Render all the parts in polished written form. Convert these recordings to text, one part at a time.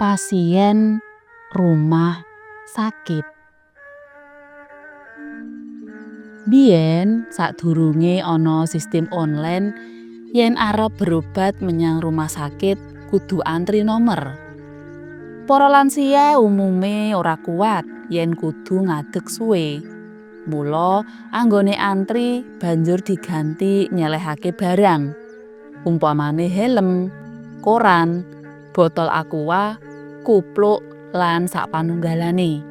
Pasien rumah sakit. Biyen sadurunge ana sistem online, yen arep berobat menyang rumah sakit kudu antri nomor. Para lansia umume ora kuat yen kudu ngadeg suwe. Mula anggone antri banjur diganti nyelehake barang. Umpamane helm, koran, botol aqua, kupluk lan sapanunggalane.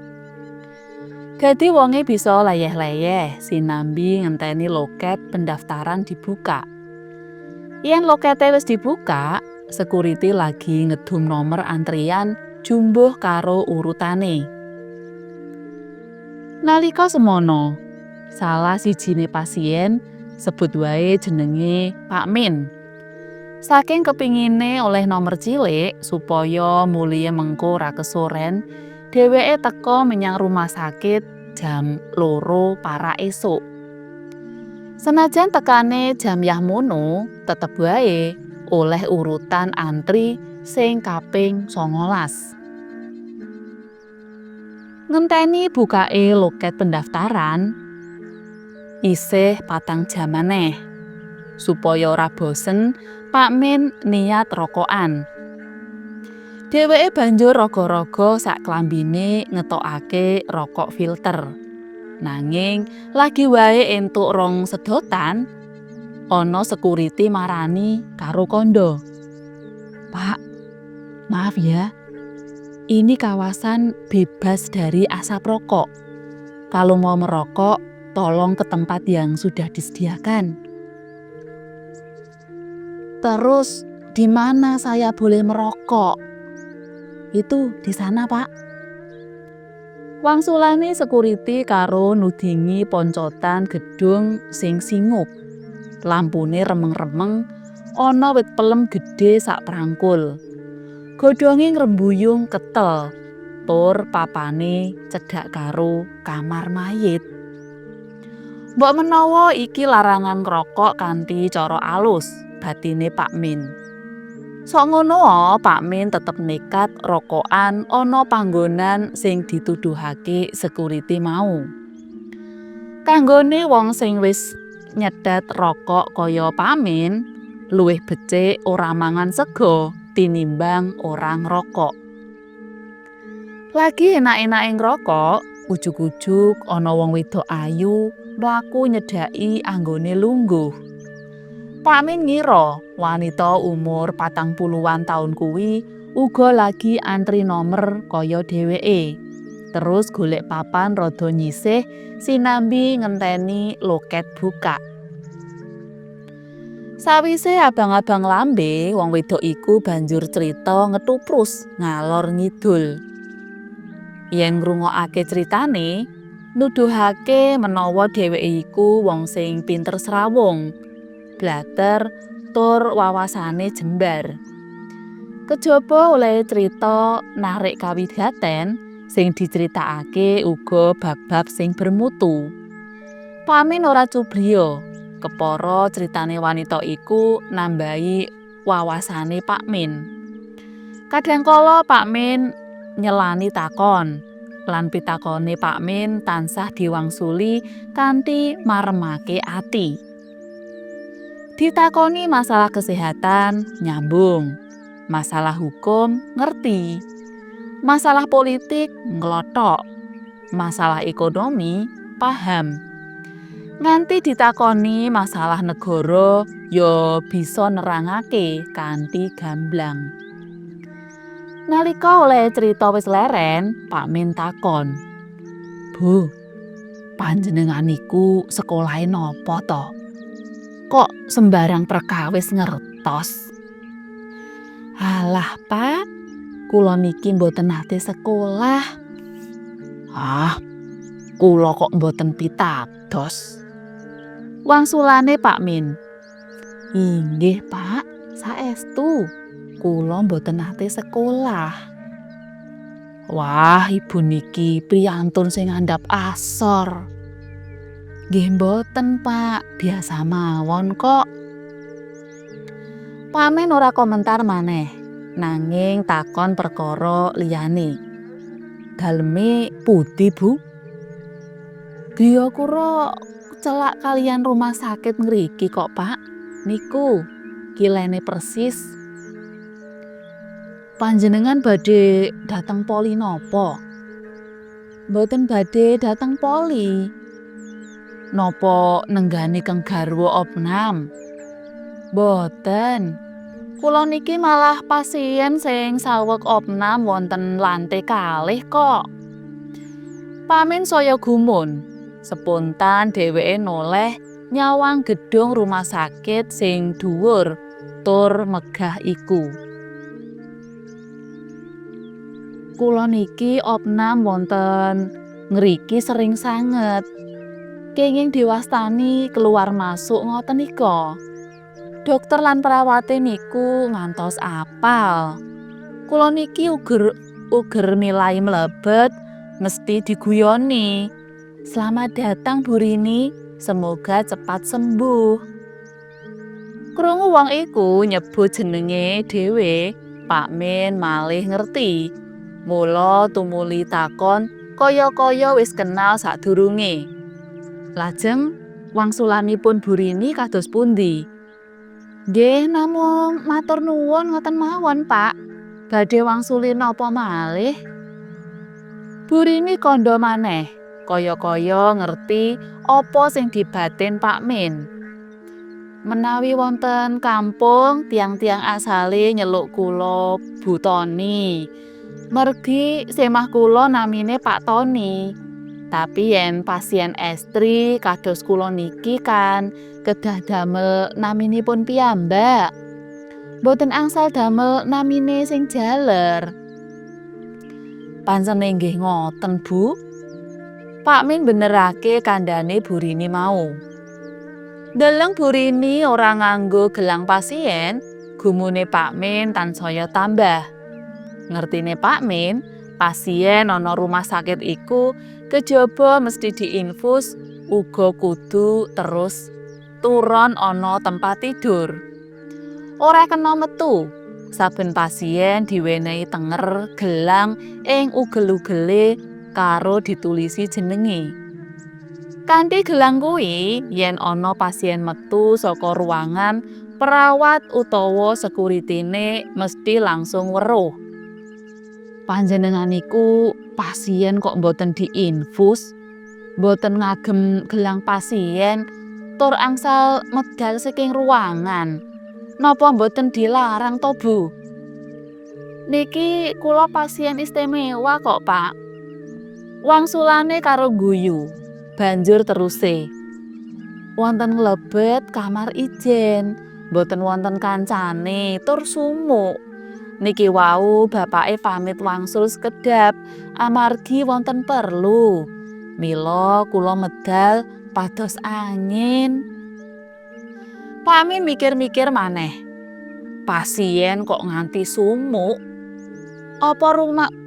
Dadi wonge bisa layeh-layeh sinambi ngenteni loket pendaftaran dibuka. Yen lokete wis dibuka, security lagi ngedum nomor antrian jumbuh karo urutane. Nalika semono, salah sijine pasien sebut wae jenenge Pak Min. Saking kepingine oleh nomor cilik supaya mulie mengko ra kesoren, dheweke teka menyang rumah sakit jam 2 para esuk. Senajan tekane jam yahmono, tetep wae oleh urutan antri sing kaping 19. Ngenteni bukake loket pendaftaran isih 4 jam maneh. Supaya ora bosen, Pak Min niat rokokan. Dheweke banjur raga-raga sak klambine ngetokake rokok filter. Nanging lagi wae entuk 2 sedotan, ana security marani karo kondo. "Pak, maaf ya. Ini kawasan bebas dari asap rokok. Kalau mau merokok, tolong ke tempat yang sudah disediakan." "Terus di mana saya boleh merokok?" "Itu di sana, Pak." Wangsulane security karo nudingi poncotan gedung sing singuk. Lampune remeng-remeng, ana wit pelem gedhe sak prangkul. Godhonge ngrembuyung ketel, tur papane cedhak karo kamar mayit. Mbok menawa iki larangan ngrokok kanthi cara alus, batine Pak Min. Sok ngono Pak Min tetep nekat rokokan ana panggonan sing dituduhake security mau. Kanggone wong sing wis nyedhat rokok kaya Pak Min, luwih becik ora mangan sega tinimbang ora ngrokok. Lagi enak-enake ngrokok, ujug-ujug ana wong wedok ayu mlaku nyedhaki anggone lungguh. Pak Min ngira wanita umur 40-an taun kuwi uga lagi antri nomor kaya dheweke. Terus golek papan rada nyisih sinambi ngenteni loket buka. Sawise abang-abang lambe, wong wedok iku banjur crita ngetuprus ngalor ngidul. Yen ngrungokake critane, nuduhake menawa dheweke iku wong sing pinter srawung, blater, tur wawasane jembar. Kejaba oleh crita narik kawigaten, sing diceritakake uga bab-bab sing bermutu. Pak Min ora cubriya, kepara critane wanita iku nambahi wawasane Pak Min. Kadhangkala Pak Min nyelani takon, lan pitakone Pak Min tansah diwangsuli kanthi maremake ati. Ditakoni masalah kesehatan, nyambung. Masalah hukum, ngerti. Masalah politik, nglothok. Masalah ekonomi, paham. Nganti ditakoni masalah negara, ya bisa nerangake kanthi gamblang. Nalika oleh cerita wis leren, Pak Min takon, "Bu, panjenengan iku sekolahe napa to? Kok sembarang perkawis ngertos?" "Halah, Pak, kula niki mboten nate sekolah." "Ah, kula kok mboten pitados." Wangsulane Pak Min. "Inggih, Pak, saestu. Kula mboten nate sekolah." "Wah, ibu niki priyantun sing ngandhap asor." "Nggih mboten, Pak, biasa mawon kok." Pak Min ora komentar maneh. nanging takon perkara liyane. Daleme pundi, Bu? Griya kula celak kaliyan rumah sakit ngriki kok, Pak. Niku kilene persis. Panjenengan badhe dateng poli napa? Mboten badhe dateng poli. Napa nenggani keng garwa opnam? Mboten. Kula niki malah pasien sing saweg opnam wonten lantai 2 kok. Pamin saya gumun. Spontan dheweke noleh nyawang gedung rumah sakit sing dhuwur tur megah iku. Kula niki opnam wonten ngriki sering sanget. Kenging diwastani keluar masuk ngoten nika. Dokter lan perawate niku ngantos apal. Kula niki uger milai mlebet mesti diguyoni. Selamat datang Bu Rini, semoga cepat sembuh. Krungu wong iku nyebut jenenge dhewe, Pak Min malih ngerti. Mula tumuli takon kaya-kaya wis kenal sadurunge. Lajeng wangsulanipun Bu Rini kados pundi? Nggih namung matur nuwun ngoten mawon, Pak. Badhe wangsuli napa malih? Bu Rini kandha maneh, kaya-kaya ngerti apa sing dibatin Pak Min. Menawi wonten kampung tiang-tiang asale nyeluk kula Bu Toni. Mergi semah kula namine Pak Toni. Tapi yen pasien estri kados kula niki kan kedah damel naminipun piyambak. Mboten angsal damel namine sing jaler. Pancen nggih ngoten, Bu. Pak Min benerake kandhane Bu Rini mau. Deleng Bu Rini ora nganggo gelang pasien, gumune Pak Min tansaya tambah. Ngertine Pak Min, pasien ana rumah sakit iku kejaba mesti diinfus uga kudu terus turon ana tempat tidur. Ora kena metu. Saben pasien diwenehi tenger gelang ing ugel-ugele karo ditulisi jenenge. Kanthi gelang kuwi, yen ana pasien metu saka ruangan, perawat utawa sekuritine mesti langsung weruh. Panjenengan niku pasien kok mboten diinfus, mboten ngagem gelang pasien, tur angsal medal saking ruangan. Napa mboten dilarang to, Bu? Niki kula pasien istimewa kok, Pak. Wangsulane karo guyu. Banjur teruse. Wonten nglebet kamar ijen, mboten wonten kancane, tur sumuk. Niki wau bapake pamit wangsul sekedap amargi wonten perlu. Mila kula medal pados angin. Pak Min mikir-mikir maneh. Pasien kok nganti sumuk? Apa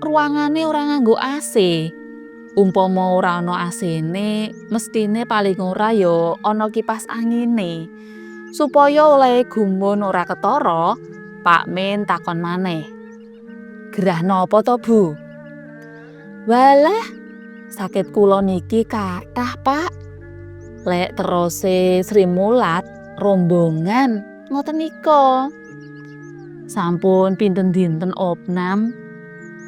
ruangane ora nganggo AC? Umpama ora ana AC-ne, mestine paling ora ya ana kipas angine. Supaya oleh gumun ora ketara, Pak Min takon maneh. Gerah napa to, Bu? Walah, sakit kula niki kathah, Pak. Lek terose Sri Mulat rombongan ngoten nika. Sampun pinten dinten opnam?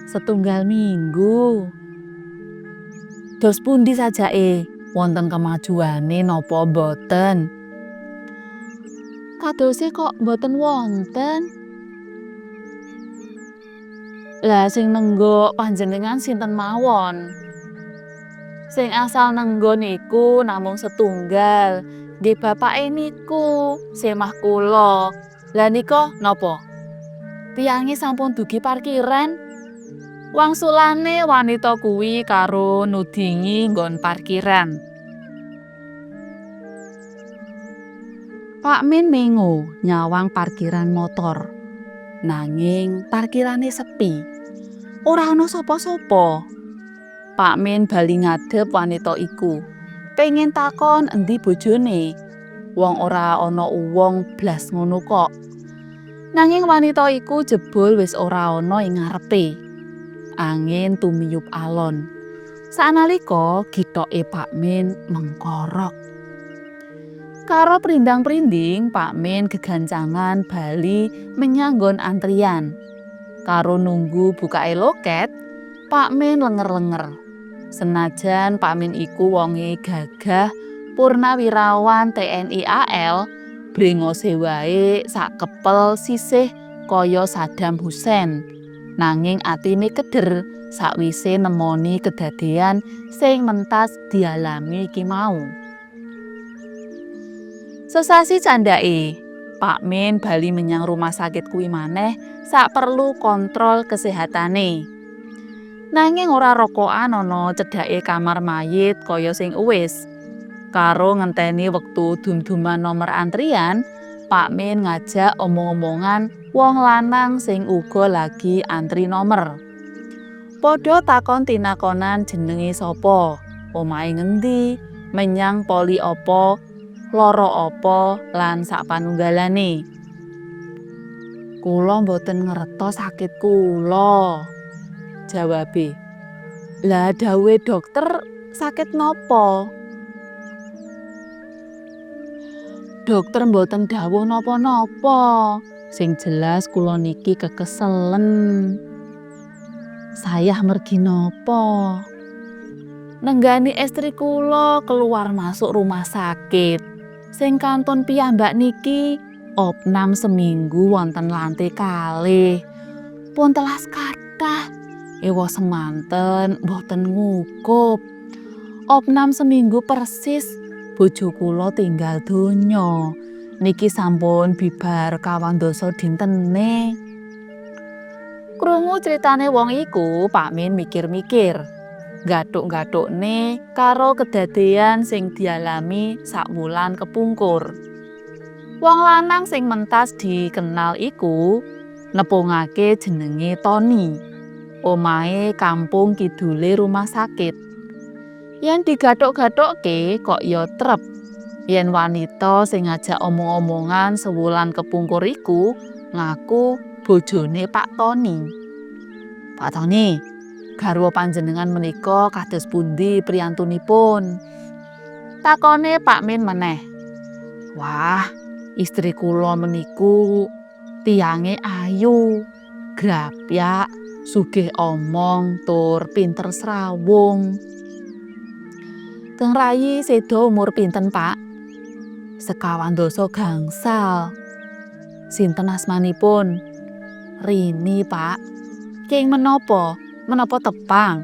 Setunggal minggu. Dos pundi sajake? Wonten kemajuane napa mboten? Kadose kok mboten wonten. Lah sing nenggo panjenengan sinten mawon? Sing asal nenggo niku namung setunggal. Nggih bapake niku, semah kula. Lah nika napa? Tiyange sampun dugi parkiran. Wangsulane wanita kuwi karo nudingi nggon parkiran. Pak Min mengo nyawang parkiran motor. Nanging parkirane sepi. Ora ana sapa-sapa. Pak Min bali ngadhep wanita iku. Pengen takon endi bojone. Wong ora ana uwong blas ngono kok. Nanging wanita iku jebul wis ora ana ing ngarepe. Angin tumiyup alon. Sanalika githoke Pak Min mengkorok. Karo prindang-prinding Pak Min gegancangan bali menyang nggon antrian. Karo nunggu bukae loket, Pak Min lenger-lenger. Senajan Pak Min iku wonge gagah purnawirawan TNI AL, brengose wae sak kepel sisih kaya Saddam Hussein. Nanging atine keder sakwise nemoni kedadean sing mentas dialami iki mau. Sesasi candhake, Pak Min bali menyang rumah sakit kuwi maneh sak perlu kontrol kesehatane. Nanging ora rokokan ana cedhake kamar mayit kaya sing uwis. Karo ngenteni wektu dum-duman nomor antrian, Pak Min ngajak omong-omongan wong lanang sing uga lagi antri nomor. Padha takon tinakonan jenenge sapa, omahe ngendi, menyang poli apa, lara apa lan sapanunggalane. "Kula mboten ngertos sakit kula," jawabe. "Lah dawuhe dokter sakit nopo?" "Dokter mboten dawuh napa-napa. Sing jelas kula niki kekeselen." "Sayah mergi napa?" "Nenggani estri kula keluar masuk rumah sakit. Sing kantun piyambak niki opnam seminggu wonten lantai kalih. Pun telas kathah, ewa semanten mboten ngukup. Opnam seminggu persis bojo kula tinggal donya. Niki sampun bibar kawandasa dintene." Krungu critane wong iku, Pak Min mikir-mikir. Gathuk-gathukne karo kedadean sing dialami sak wulan kepungkur. Wong lanang sing mentas dikenal iku nepungake jenenge Tony. Omahe kampung kidule rumah sakit. Yen digathuk-gathukke kok ya trep. Yen wanita sing ngajak omong-omongan sewulan kepungkur iku ngaku bojone Pak Tony. "Pak Tony, garwa panjenengan menika kados pundi priyantunipun?" takone Pak Min meneh. "Wah, istri kula meniku tiyange ayu, grapyak, sugih omong tur pinter srawung." "Teng rayi seda umur pinten, Pak?" "Sekawandasa gangsal." "Sinten asmanipun?" "Rini, Pak." "King menapa? Menapa tepang?"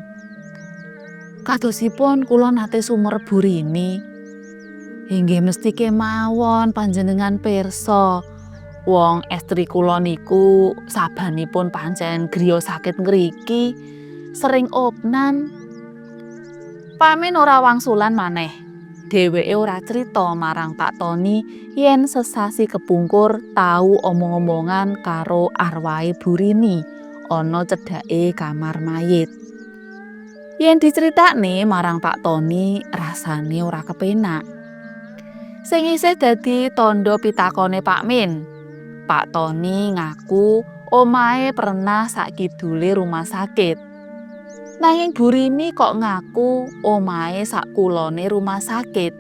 "Kadosipun kula nate sumerep Bu Rini." "Inggih mesti kemawon panjenengan pirsa. Wong estri kula niku sabanipun pancen griya sakit ngriki, sering opnan." Pak Min ora wangsulan maneh. Dheweke ora crita marang Pak Tony yen sesasi kepungkur tau omong-omongan karo arwahe Bu Rini ana cedhake kamar mayit. Yen diceritakne marang Pak Tony rasane ora kepenak. Sing isih dadi tandha pitakone Pak Min, Pak Tony ngaku omahe pernah sak kidule rumah sakit. Nanging Bu Rini kok ngaku omahe sak kulone rumah sakit.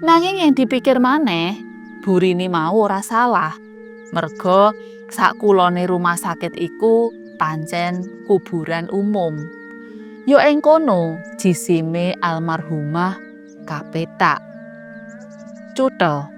Nanging yang dipikir maneh, Bu Rini mau ora salah. Merga sak kulone rumah sakit iku pancen kuburan umum. Ya ing kono jisime almarhumah kapetak. Cuthel.